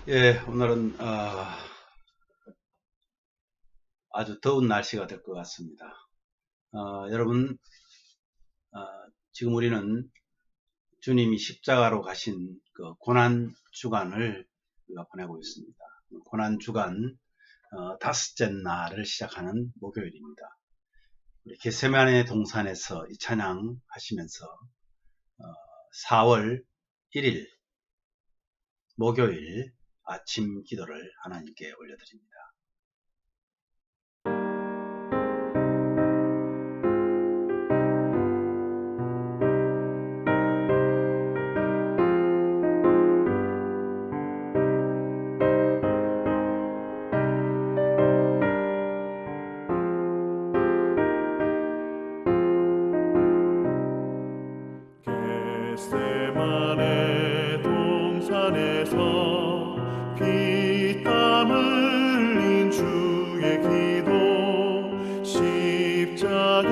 예, 오늘은 아주 더운 날씨가 될 것 같습니다. 여러분, 어, 지금 우리는 주님이 십자가로 가신 그 고난 주간을 우리가 보내고 있습니다. 고난 주간 다섯째 날을 시작하는 목요일입니다. 우리 겟세마네 동산에서 이 찬양 하시면서 4월 1일 목요일 아침 기도를 하나님께 올려드립니다. 겟세마네 동산에서 피땀 흘린 주의 기도, 십자가의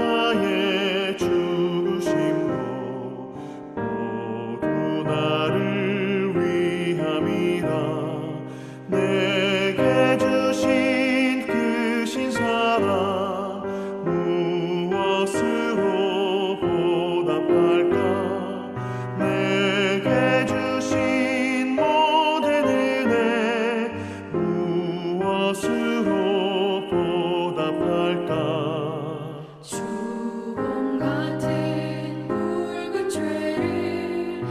죽으심도 모두 나를 위함이라. 내게 주신 그 신사랑 무엇으로 보답할까? 내게 주신 모든 은혜 무엇으로 보답할까? 주홍 같은 붉은 죄를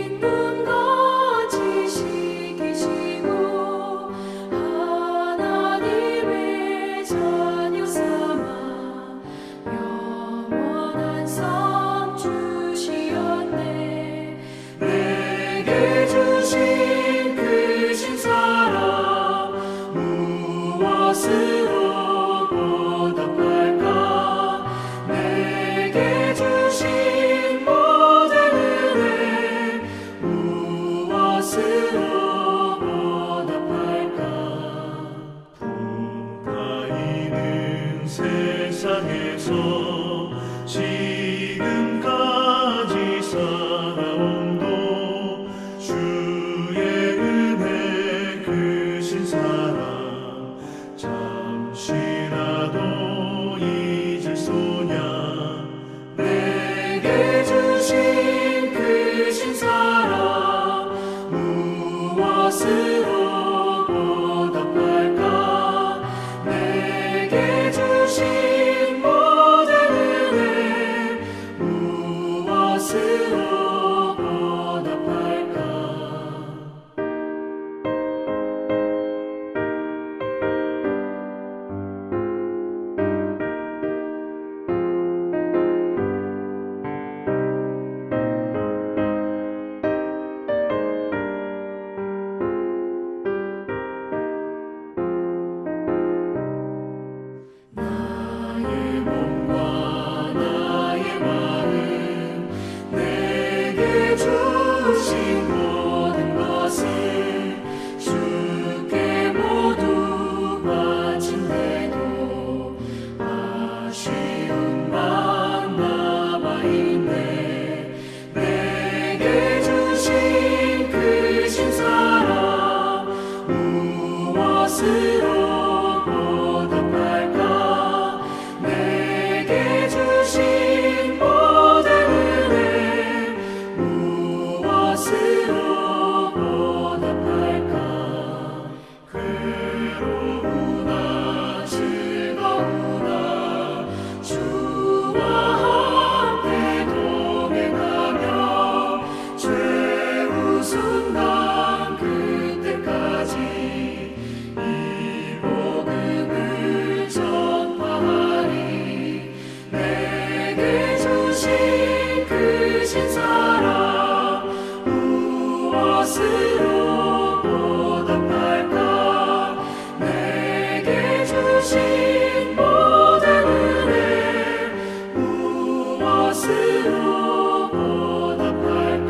흰눈같이 씻기시고 하나님의 자녀 삼아 영원한 상 주시었네. 내게 주신 그 신사랑 무엇으로 보답할까? 내게 주신 모든 은혜 무엇으로 보답할까? 가이는 세상에서 지금까지 살아온도 주의 은혜 크신 사랑 잠시라도 잊을 소냐? 내게 주신 그 신사랑 무엇으로 보답할까? 내게 주신 모든 은혜 무엇으로 보답할까? 나의 몸과 나의 마음, 내게 주신 모든 것을 주께 모두 바친대도 아쉬운 마음 남아있네. 내게 주신 그 신사랑 무엇으로 보답할까? 내게 주신 모든 은혜 무엇으로 보답할까? 괴로우나 즐거우나 주와 함께 동행하며 최후 순간 그때까지 이 복음을 전파하리. 내게 주신 그 신사랑 무엇으로 보답할까? 내게 주신 모든 은혜 무엇으로 보답할까?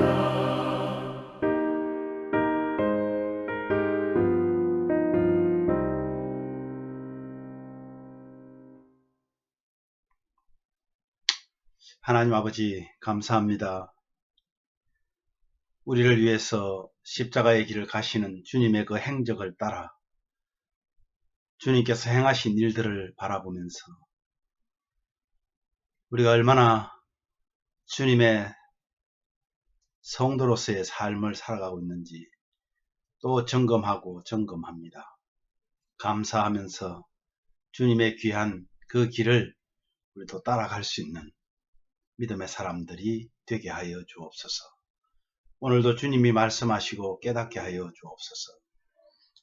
하나님 아버지 감사합니다. 우리를 위해서 십자가의 길을 가시는 주님의 그 행적을 따라 주님께서 행하신 일들을 바라보면서 우리가 얼마나 주님의 성도로서의 삶을 살아가고 있는지 또 점검하고 점검합니다. 감사하면서 주님의 귀한 그 길을 우리도 따라갈 수 있는 믿음의 사람들이 되게 하여 주옵소서. 오늘도 주님이 말씀하시고 깨닫게 하여 주옵소서.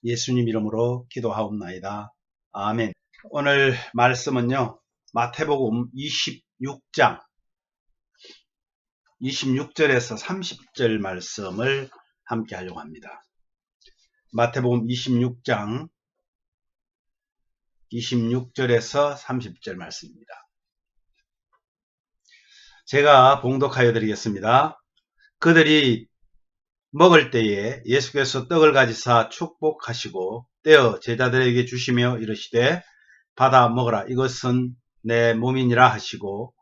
예수님 이름으로 기도하옵나이다. 아멘. 오늘 말씀은요, 마태복음 26장 26절에서 30절 말씀을 함께 하려고 합니다. 마태복음 26장 26절에서 30절 말씀입니다. 제가 봉독하여 드리겠습니다. 그들이 먹을 때에 예수께서 떡을 가지사 축복하시고 떼어 제자들에게 주시며 이르시되 받아 먹으라, 이것은 내 몸이니라 하시고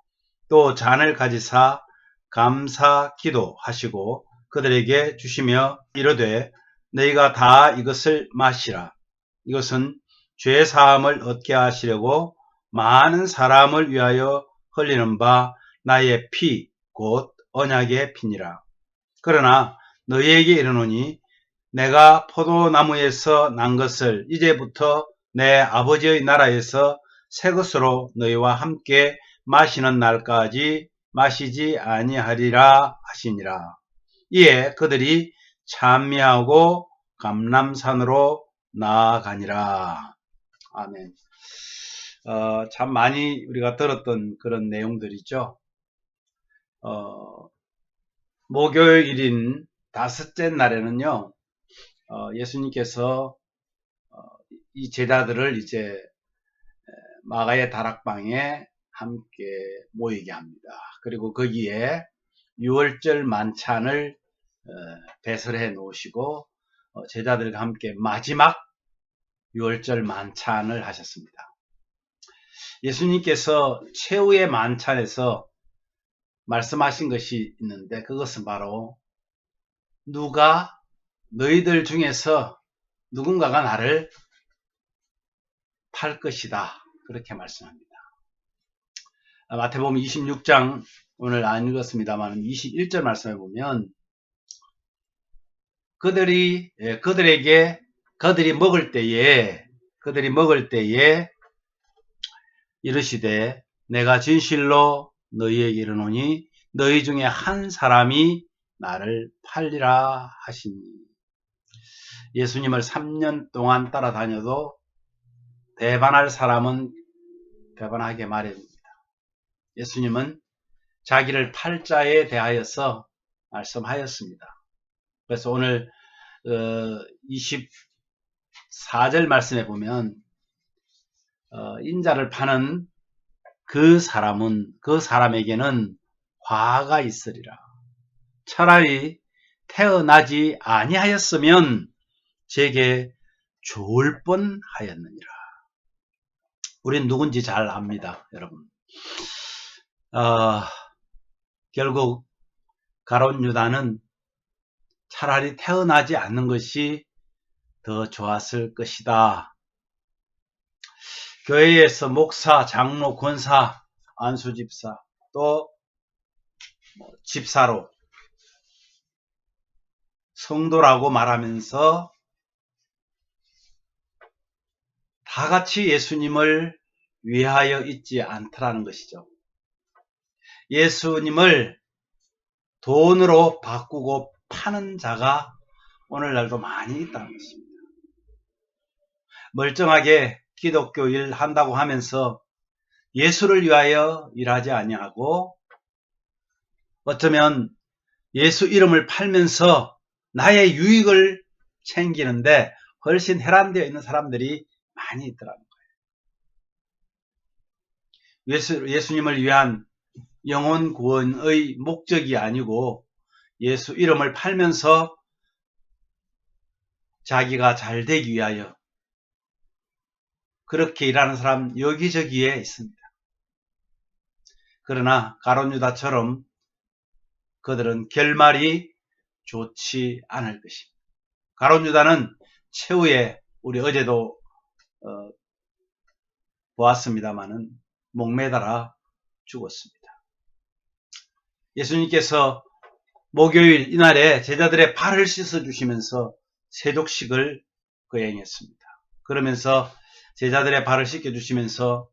또 잔을 가지사 감사 기도하시고 그들에게 주시며 이르되 너희가 다 이것을 마시라, 이것은 죄 사함을 얻게 하시려고 많은 사람을 위하여 흘리는 바 나의 피 곧 언약의 피니라. 그러나 너희에게 이르노니 내가 포도나무에서 난 것을 이제부터 내 아버지의 나라에서 새 것으로 너희와 함께 마시는 날까지 마시지 아니하리라 하시니라. 이에 그들이 찬미하고 감람산으로 나아가니라. 아멘. 참 많이 우리가 들었던 그런 내용들이죠. 목요일인 다섯째 날에는요, 예수님께서 이 제자들을 이제 마가의 다락방에 함께 모이게 합니다. 그리고 거기에 유월절 만찬을 배설해 놓으시고 제자들과 함께 마지막 유월절 만찬을 하셨습니다. 예수님께서 최후의 만찬에서 말씀하신 것이 있는데 그것은 바로 누가 너희들 중에서 누군가가 나를 팔 것이다, 그렇게 말씀합니다. 마태복음 26장 오늘 안 읽었습니다만 21절 말씀해 보면 그들이 먹을 때에 이르시되 내가 진실로 너희에게 이르노니 너희 중에 한 사람이 나를 팔리라 하시니. 예수님을 3년 동안 따라다녀도 배반할 사람은 배반하게 마련입니다. 예수님은 자기를 팔 자에 대하여서 말씀하였습니다. 그래서 오늘 24절 말씀에 보면 인자를 파는 그 사람에게는 화가 있으리라. 차라리 태어나지 아니하였으면 제게 좋을 뻔하였느니라. 우린 누군지 잘 압니다, 여러분. 결국 가룟 유다는 차라리 태어나지 않는 것이 더 좋았을 것이다. 교회에서 목사, 장로, 권사, 안수집사, 또 집사로 성도라고 말하면서 다 같이 예수님을 위하여 있지 않더라는 것이죠. 예수님을 돈으로 바꾸고 파는 자가 오늘날도 많이 있다는 것입니다. 멀쩡하게 기독교 일 한다고 하면서 예수를 위하여 일하지 아니하고 어쩌면 예수 이름을 팔면서 나의 유익을 챙기는데 훨씬 혈안되어 있는 사람들이 많이 있더라는 거예요. 예수님을 위한 영혼 구원의 목적이 아니고 예수 이름을 팔면서 자기가 잘 되기 위하여 그렇게 일하는 사람 여기저기에 있습니다. 그러나 가룟 유다처럼 그들은 결말이 좋지 않을 것입니다. 가룟 유다는 최후에 우리 어제도 보았습니다마는 목매달아 죽었습니다. 예수님께서 목요일 이날에 제자들의 발을 씻어 주시면서 세족식을 거행했습니다. 그러면서 제자들의 발을 씻겨 주시면서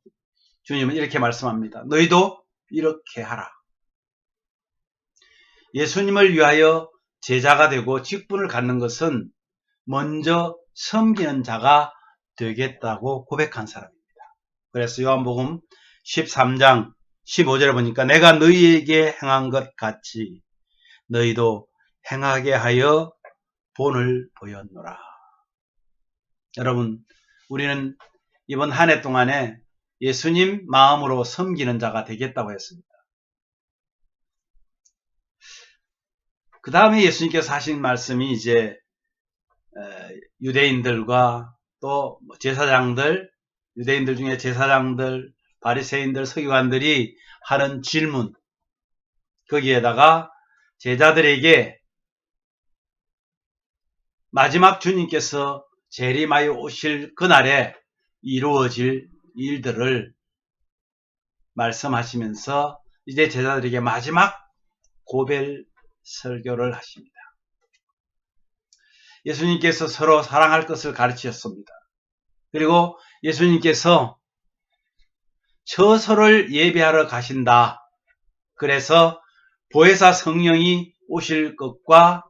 주님은 이렇게 말씀합니다. 너희도 이렇게 하라. 예수님을 위하여 제자가 되고 직분을 갖는 것은 먼저 섬기는 자가 되겠다고 고백한 사람입니다. 그래서 요한복음 13장 15절에 보니까 내가 너희에게 행한 것 같이 너희도 행하게 하여 본을 보였노라. 여러분, 우리는 이번 한 해 동안에 예수님 마음으로 섬기는 자가 되겠다고 했습니다. 그 다음에 예수님께서 하신 말씀이 이제 유대인들과 또 제사장들, 유대인들 중에 제사장들, 바리새인들, 서기관들이 하는 질문, 거기에다가 제자들에게 마지막 주님께서 재림하여 오실 그날에 이루어질 일들을 말씀하시면서 이제 제자들에게 마지막 고별 설교를 하십니다. 예수님께서 서로 사랑할 것을 가르치셨습니다. 그리고 예수님께서 처소를 예비하러 가신다. 그래서 보혜사 성령이 오실 것과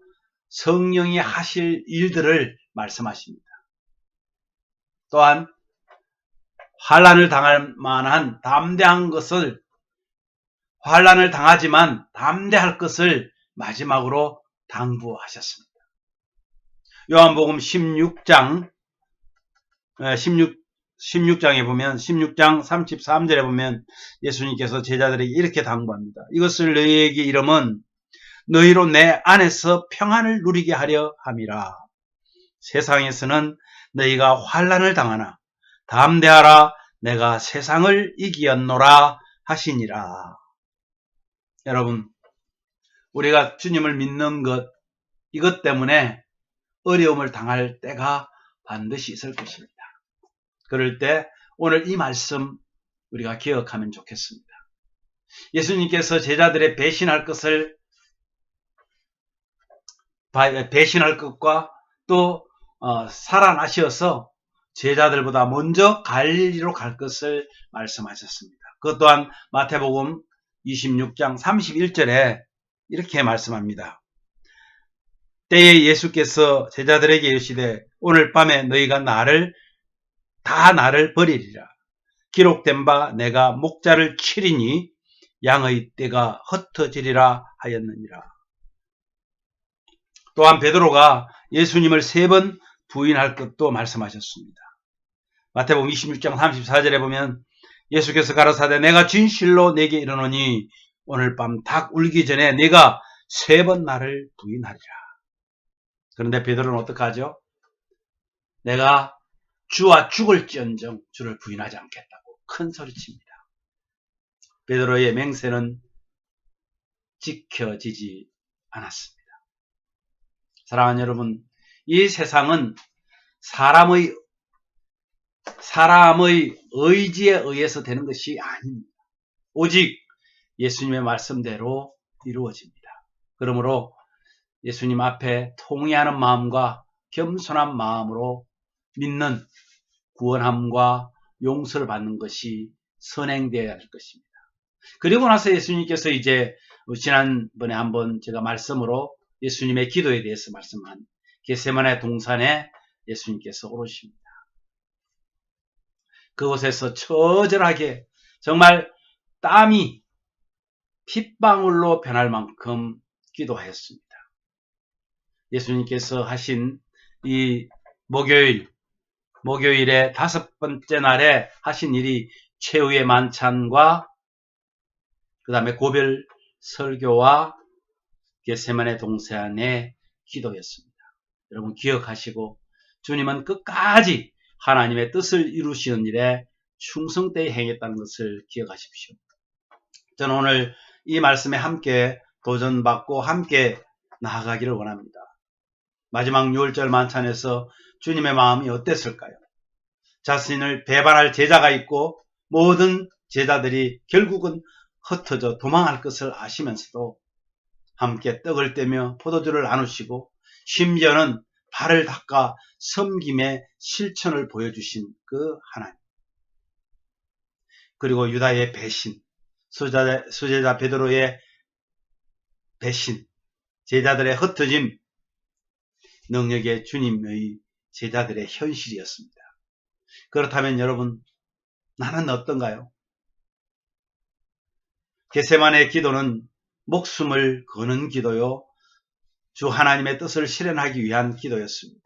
성령이 하실 일들을 말씀하십니다. 또한 환난을 당할 만한 담대한 것을, 환난을 당하지만 담대할 것을 마지막으로 당부하셨습니다. 요한복음 16장에 보면 16장 33절에 보면 예수님께서 제자들에게 이렇게 당부합니다. 이것을 너희에게 이름은 너희로 내 안에서 평안을 누리게 하려 함이라. 세상에서는 너희가 환난을 당하나 담대하라 내가 세상을 이기었노라 하시니라. 여러분, 우리가 주님을 믿는 것, 이것 때문에 어려움을 당할 때가 반드시 있을 것입니다. 그럴 때 오늘 이 말씀 우리가 기억하면 좋겠습니다. 예수님께서 제자들의 배신할 것과 또 살아나셔서 제자들보다 먼저 갈릴리로 갈 것을 말씀하셨습니다. 그것 또한 마태복음 26장 31절에 이렇게 말씀합니다. 때에 예수께서 제자들에게 이르시되 오늘 밤에 너희가 나를 버리리라. 기록된 바 내가 목자를 치리니 양의 떼가 흩어지리라 하였느니라. 또한 베드로가 예수님을 3번 부인할 것도 말씀하셨습니다. 마태복음 26장 34절에 보면 예수께서 가라사대 내가 진실로 내게 이르노니 오늘 밤 닭 울기 전에 네가 3번 나를 부인하리라. 그런데 베드로는 어떡하죠? 내가 주와 죽을지언정 주를 부인하지 않겠다고 큰 소리칩니다. 베드로의 맹세는 지켜지지 않았습니다. 사랑하는 여러분, 이 세상은 사람의 의지에 의해서 되는 것이 아닙니다. 오직 예수님의 말씀대로 이루어집니다. 그러므로 예수님 앞에 통회하는 마음과 겸손한 마음으로 믿는 구원함과 용서를 받는 것이 선행되어야 할 것입니다. 그리고 나서 예수님께서 이제 지난번에 한번 제가 말씀으로 예수님의 기도에 대해서 말씀한 겟세마네 동산에 예수님께서 오르십니다. 그곳에서 처절하게 정말 땀이 핏방울로 변할 만큼 기도하였습니다. 예수님께서 하신 이 목요일의 5번째 날에 하신 일이 최후의 만찬과 그 다음에 고별 설교와 겟세마네 동산의 기도였습니다. 여러분 기억하시고 주님은 끝까지 하나님의 뜻을 이루시는 일에 충성되이 행했다는 것을 기억하십시오. 저는 오늘 이 말씀에 함께 도전받고 함께 나아가기를 원합니다. 마지막 6월절 만찬에서 주님의 마음이 어땠을까요? 자신을 배반할 제자가 있고 모든 제자들이 결국은 흩어져 도망할 것을 아시면서도 함께 떡을 떼며 포도주를 나누시고 심지어는 발을 닦아 섬김의 실천을 보여주신 그 하나님. 그리고 유다의 배신, 수제자 베드로의 배신, 제자들의 흩어짐, 능력의 주님의 제자들의 현실이었습니다. 그렇다면 여러분, 나는 어떤가요? 겟세마네의 기도는 목숨을 거는 기도요, 주 하나님의 뜻을 실현하기 위한 기도였습니다.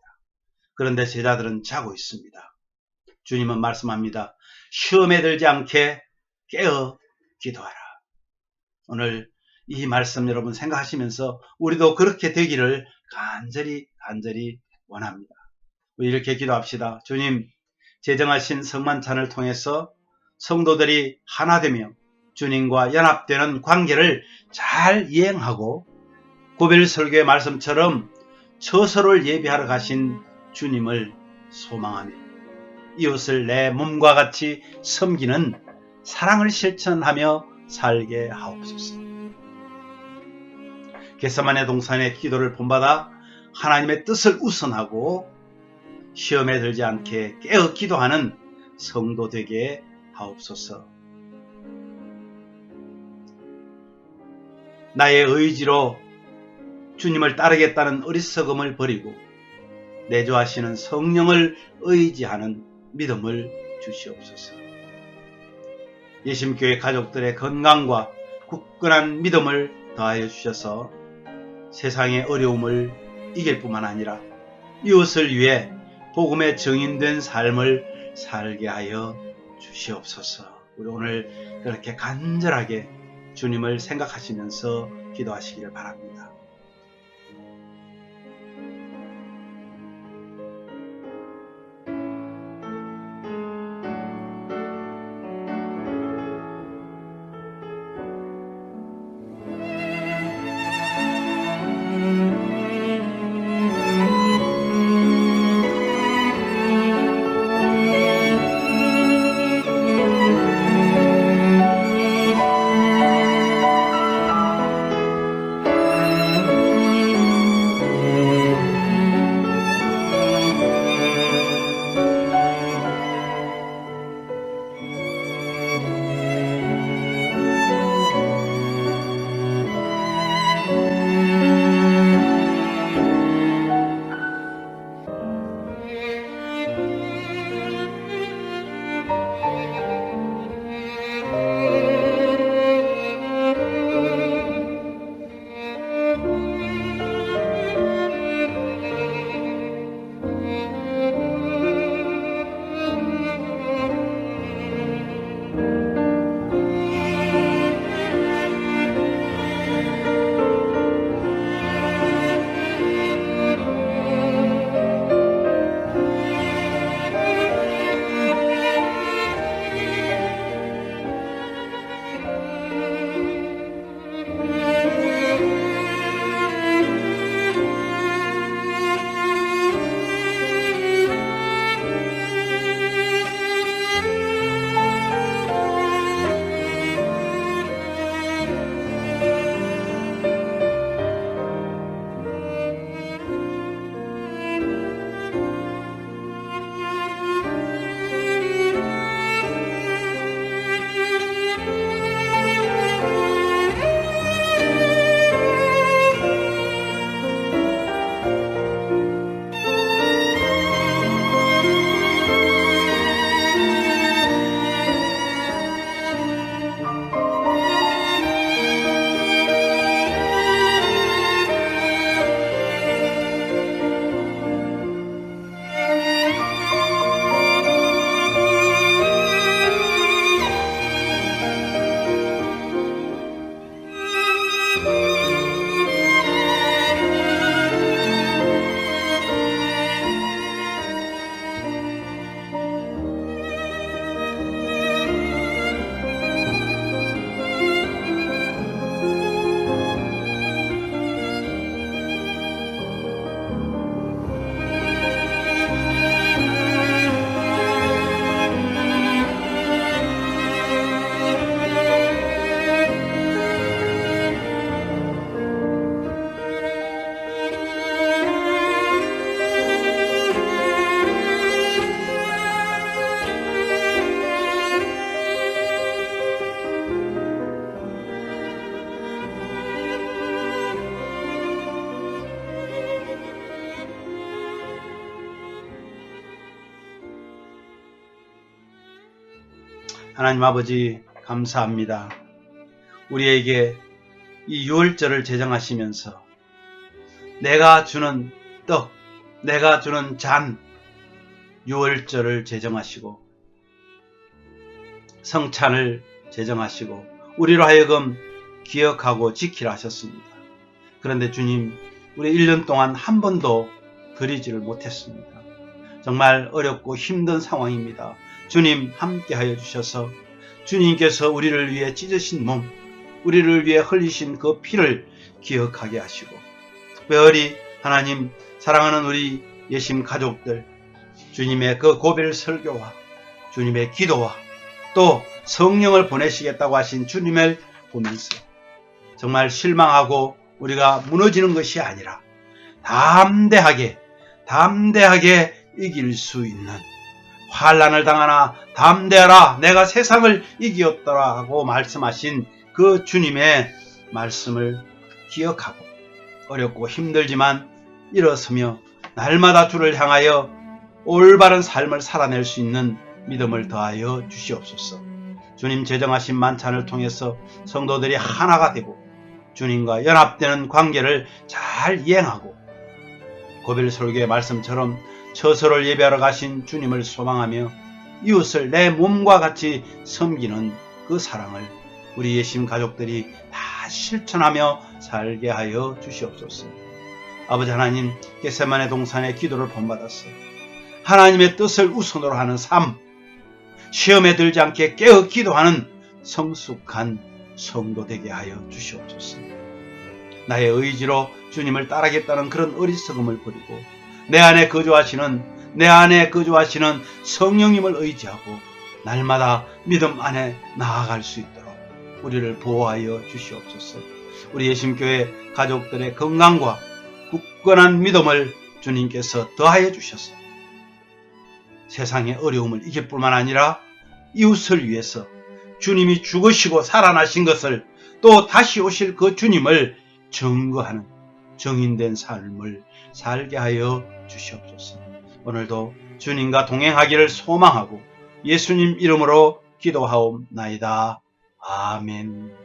그런데 제자들은 자고 있습니다. 주님은 말씀합니다. 시험에 들지 않게 깨어 기도하라. 오늘 이 말씀 여러분 생각하시면서 우리도 그렇게 되기를 간절히 원합니다. 우리 이렇게 기도합시다. 주님, 제정하신 성만찬을 통해서 성도들이 하나 되며 주님과 연합되는 관계를 잘 이행하고 고별 설교의 말씀처럼 처소를 예비하러 가신 주님을 소망하며 이웃을 내 몸과 같이 섬기는 사랑을 실천하며 살게 하옵소서. 겟세마네 동산의 기도를 본받아 하나님의 뜻을 우선하고 시험에 들지 않게 깨어 기도하는 성도 되게 하옵소서. 나의 의지로 주님을 따르겠다는 어리석음을 버리고 내주하시는 성령을 의지하는 믿음을 주시옵소서. 예심교회 가족들의 건강과 굳건한 믿음을 더하여 주셔서 세상의 어려움을 이길 뿐만 아니라 이웃을 위해 복음의 증인된 삶을 살게 하여 주시옵소서. 우리 오늘 그렇게 간절하게 주님을 생각하시면서 기도하시기를 바랍니다. 하나님 아버지 감사합니다. 우리에게 이 유월절을 제정하시면서 내가 주는 떡, 내가 주는 잔, 유월절을 제정하시고 성찬을 제정하시고 우리로 하여금 기억하고 지키라 하셨습니다. 그런데 주님, 우리 1년 동안 한 번도 드리지를 못했습니다. 정말 어렵고 힘든 상황입니다. 주님 함께하여 주셔서 주님께서 우리를 위해 찢으신 몸, 우리를 위해 흘리신 그 피를 기억하게 하시고 특별히 하나님 사랑하는 우리 예심 가족들, 주님의 그 고별 설교와 주님의 기도와 또 성령을 보내시겠다고 하신 주님을 보면서 정말 실망하고 우리가 무너지는 것이 아니라 담대하게 이길 수 있는, 환난을 당하나 담대하라 내가 세상을 이기었더라 하고 말씀하신 그 주님의 말씀을 기억하고 어렵고 힘들지만 일어서며 날마다 주를 향하여 올바른 삶을 살아낼 수 있는 믿음을 더하여 주시옵소서. 주님 제정하신 만찬을 통해서 성도들이 하나가 되고 주님과 연합되는 관계를 잘 이행하고 고별 설교의 말씀처럼 처소를 예배하러 가신 주님을 소망하며 이웃을 내 몸과 같이 섬기는 그 사랑을 우리 예심 가족들이 다 실천하며 살게 하여 주시옵소서. 아버지 하나님, 겟세마네 동산의 기도를 본받았어 하나님의 뜻을 우선으로 하는 삶, 시험에 들지 않게 깨어 기도하는 성숙한 성도 되게 하여 주시옵소서. 나의 의지로 주님을 따르겠다는 그런 어리석음을 버리고 내 안에 거주하시는 성령님을 의지하고 날마다 믿음 안에 나아갈 수 있도록 우리를 보호하여 주시옵소서. 우리 예심교회 가족들의 건강과 굳건한 믿음을 주님께서 더하여 주셔서 세상의 어려움을 이길 뿐만 아니라 이웃을 위해서 주님이 죽으시고 살아나신 것을 또 다시 오실 그 주님을 증거하는 정인된 삶을 살게 하여 주시옵소서. 오늘도 주님과 동행하기를 소망하고 예수님 이름으로 기도하옵나이다. 아멘.